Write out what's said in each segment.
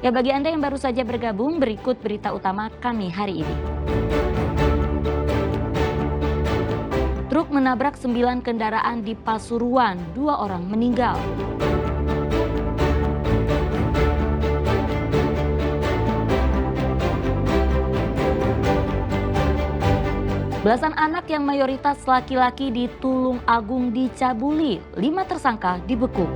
Ya, bagi Anda yang baru saja bergabung, berikut berita utama kami hari ini. Truk menabrak 9 kendaraan di Pasuruan, 2 orang meninggal. Belasan anak yang mayoritas laki-laki di Tulung Agung dicabuli, 5 tersangka dibekuk.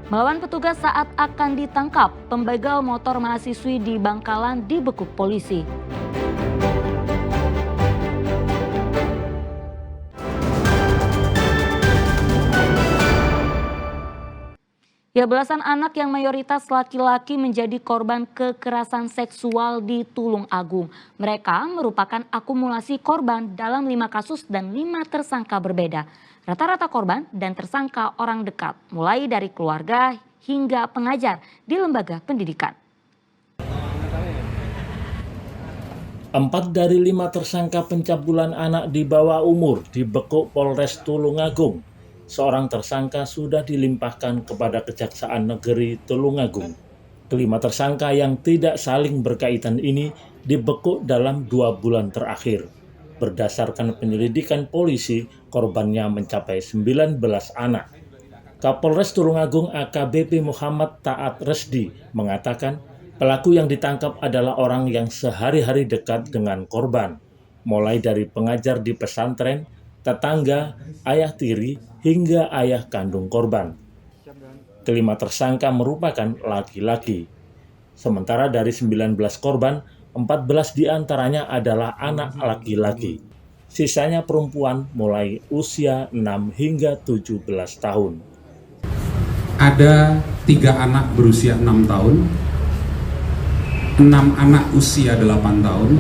Melawan petugas saat akan ditangkap, pembegal motor mahasiswi di Bangkalan dibekuk polisi. Ya, belasan anak yang mayoritas laki-laki menjadi korban kekerasan seksual di Tulung Agung. Mereka merupakan akumulasi korban dalam 5 kasus dan 5 tersangka berbeda. Rata-rata korban dan tersangka orang dekat, mulai dari keluarga hingga pengajar di lembaga pendidikan. 4 dari 5 tersangka pencabulan anak di bawah umur dibekuk Polres Tulungagung. Seorang tersangka sudah dilimpahkan kepada Kejaksaan Negeri Tulungagung. Kelima tersangka yang tidak saling berkaitan ini dibekuk dalam 2 bulan terakhir. Berdasarkan penyelidikan polisi, korbannya mencapai 19 anak. Kapolres Tulungagung AKBP Muhammad Taat Resdi mengatakan pelaku yang ditangkap adalah orang yang sehari-hari dekat dengan korban, mulai dari pengajar di pesantren, tetangga, ayah tiri, hingga ayah kandung korban. Kelima tersangka merupakan laki-laki. Sementara dari 19 korban, 14 diantaranya adalah anak laki-laki. Sisanya perempuan mulai usia 6 hingga 17 tahun. Ada 3 anak berusia 6 tahun, 6 anak usia 8 tahun,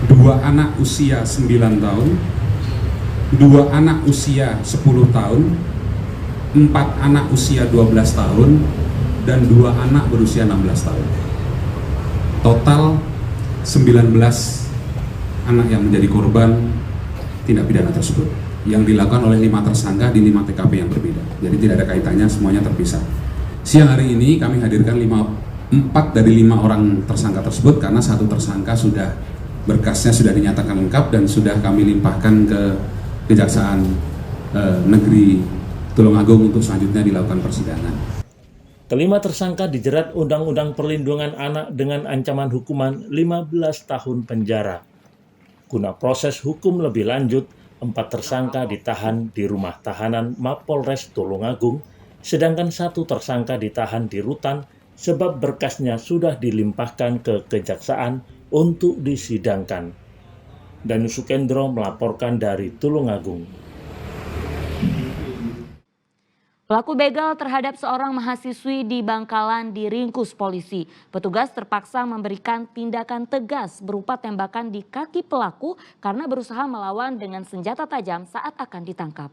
2 anak usia 9 tahun, 2 anak usia 10 tahun, 4 anak usia 12 tahun, dan 2 anak berusia 16 tahun. Total 19 anak yang menjadi korban tindak pidana tersebut yang dilakukan oleh 5 tersangka di 5 TKP yang berbeda. Jadi tidak ada kaitannya, semuanya terpisah. Siang hari ini kami hadirkan 4 dari 5 orang tersangka tersebut karena 1 tersangka berkasnya sudah dinyatakan lengkap dan sudah kami limpahkan ke Kejaksaan Negeri Tulungagung untuk selanjutnya dilakukan persidangan. Kelima tersangka dijerat Undang-Undang Perlindungan Anak dengan ancaman hukuman 15 tahun penjara. Guna proses hukum lebih lanjut, 4 tersangka ditahan di rumah tahanan Mapolres Tulungagung, sedangkan 1 tersangka ditahan di rutan sebab berkasnya sudah dilimpahkan ke kejaksaan untuk disidangkan. Danu Sukendro melaporkan dari Tulungagung. Pelaku begal terhadap seorang mahasiswi di Bangkalan diringkus polisi. Petugas terpaksa memberikan tindakan tegas berupa tembakan di kaki pelaku karena berusaha melawan dengan senjata tajam saat akan ditangkap.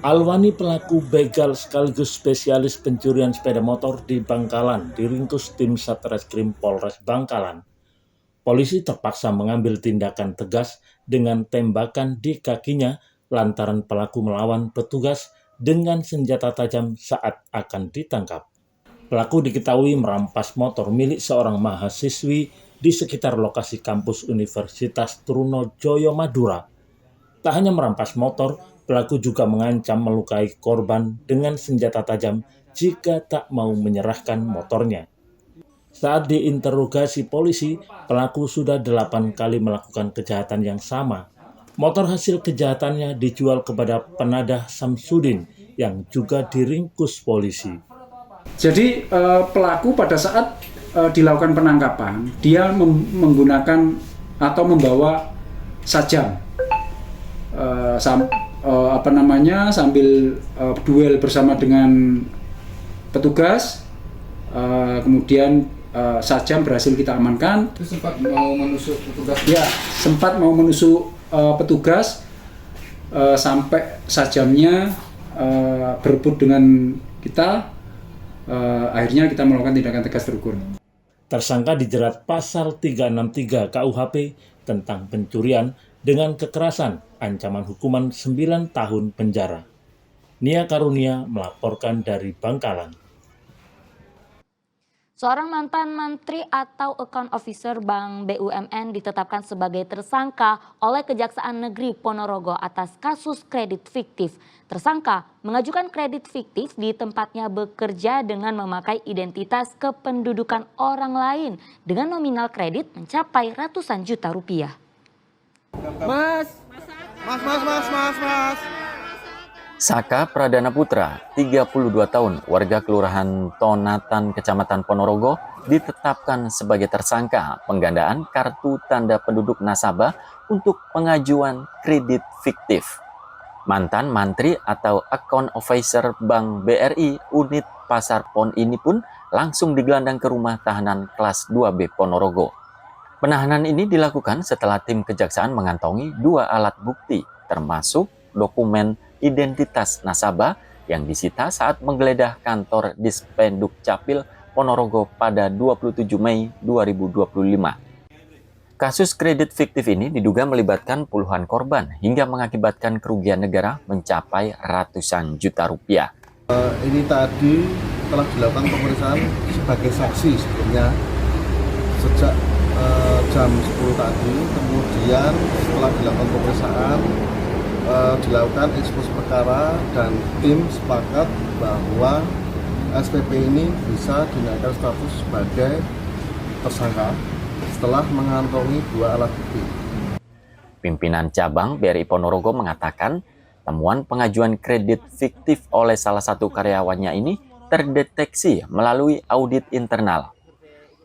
Alwani, pelaku begal sekaligus spesialis pencurian sepeda motor di Bangkalan, diringkus tim Satreskrim Polres Bangkalan. Polisi terpaksa mengambil tindakan tegas dengan tembakan di kakinya lantaran pelaku melawan petugas dengan senjata tajam saat akan ditangkap. Pelaku diketahui merampas motor milik seorang mahasiswi di sekitar lokasi kampus Universitas Trunojoyo Madura. Tak hanya merampas motor, pelaku juga mengancam melukai korban dengan senjata tajam jika tak mau menyerahkan motornya. Saat diinterogasi polisi, pelaku sudah 8 kali melakukan kejahatan yang sama. Motor hasil kejahatannya dijual kepada penadah Samsudin yang juga diringkus polisi. Jadi pelaku pada saat dilakukan penangkapan, dia menggunakan atau membawa sajam, sambil duel bersama dengan petugas, kemudian sajam berhasil kita amankan. Itu sempat mau menusuk petugas? Ya, sempat mau menusuk petugas sampai sajamnya berebut dengan kita. Akhirnya kita melakukan tindakan tegas terukur. Tersangka dijerat pasal 363 KUHP tentang pencurian dengan kekerasan, ancaman hukuman 9 tahun penjara. Nia Karunia melaporkan dari Bangkalan. Seorang mantan menteri atau account officer Bank BUMN ditetapkan sebagai tersangka oleh Kejaksaan Negeri Ponorogo atas kasus kredit fiktif. Tersangka mengajukan kredit fiktif di tempatnya bekerja dengan memakai identitas kependudukan orang lain dengan nominal kredit mencapai ratusan juta rupiah. Saka Pradana Putra, 32 tahun, warga Kelurahan Tonatan, Kecamatan Ponorogo, ditetapkan sebagai tersangka penggandaan kartu tanda penduduk nasabah untuk pengajuan kredit fiktif. Mantan mantri atau account officer Bank BRI unit Pasar Pon ini pun langsung digelandang ke rumah tahanan kelas 2B Ponorogo. Penahanan ini dilakukan setelah tim kejaksaan mengantongi 2 alat bukti, termasuk dokumen identitas nasabah yang disita saat menggeledah kantor Dispenduk Capil Ponorogo pada 27 Mei 2025. Kasus kredit fiktif ini diduga melibatkan puluhan korban hingga mengakibatkan kerugian negara mencapai ratusan juta rupiah. Ini tadi telah dilakukan pemeriksaan sebagai saksi sebelumnya sejak jam 10 tadi, kemudian setelah dilakukan pemeriksaan dilakukan ekspos perkara dan tim sepakat bahwa SPP ini bisa dinaikkan status sebagai tersangka setelah mengantongi 2 alat bukti. Pimpinan cabang BRI Ponorogo mengatakan temuan pengajuan kredit fiktif oleh salah satu karyawannya ini terdeteksi melalui audit internal.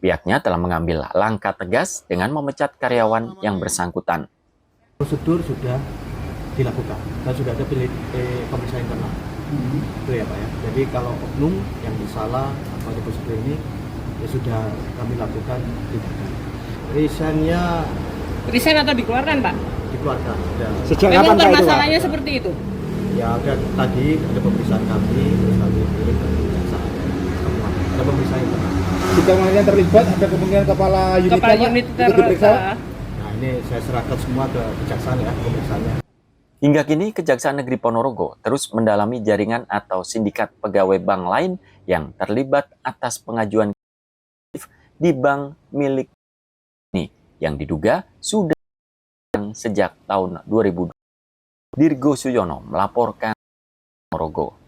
Pihaknya telah mengambil langkah tegas dengan memecat karyawan yang bersangkutan. Prosedur sudah dilakukan dan sudah ada pemeriksaan internal. Itu ya Pak ya. Jadi kalau oknum yang disalah pada prosedur ini ya sudah kami lakukan tindakan. Resign atau dikeluarkan Pak? Dikeluarkan. Ya. Sejak kapan Pak masalahnya seperti itu? Ya ada tadi ada pemeriksaan kami, terus kami kirim ke kejaksaan. Ada pemeriksaan internal. Jika yang terlibat ada kemungkinan kepala unit diperiksa. Nah ini saya serahkan semua ke kejaksaan ya pemeriksaannya. Hingga kini Kejaksaan Negeri Ponorogo terus mendalami jaringan atau sindikat pegawai bank lain yang terlibat atas pengajuan di bank milik ini yang diduga sudah sejak tahun 2000. Dirgo Suyono melaporkan Ponorogo.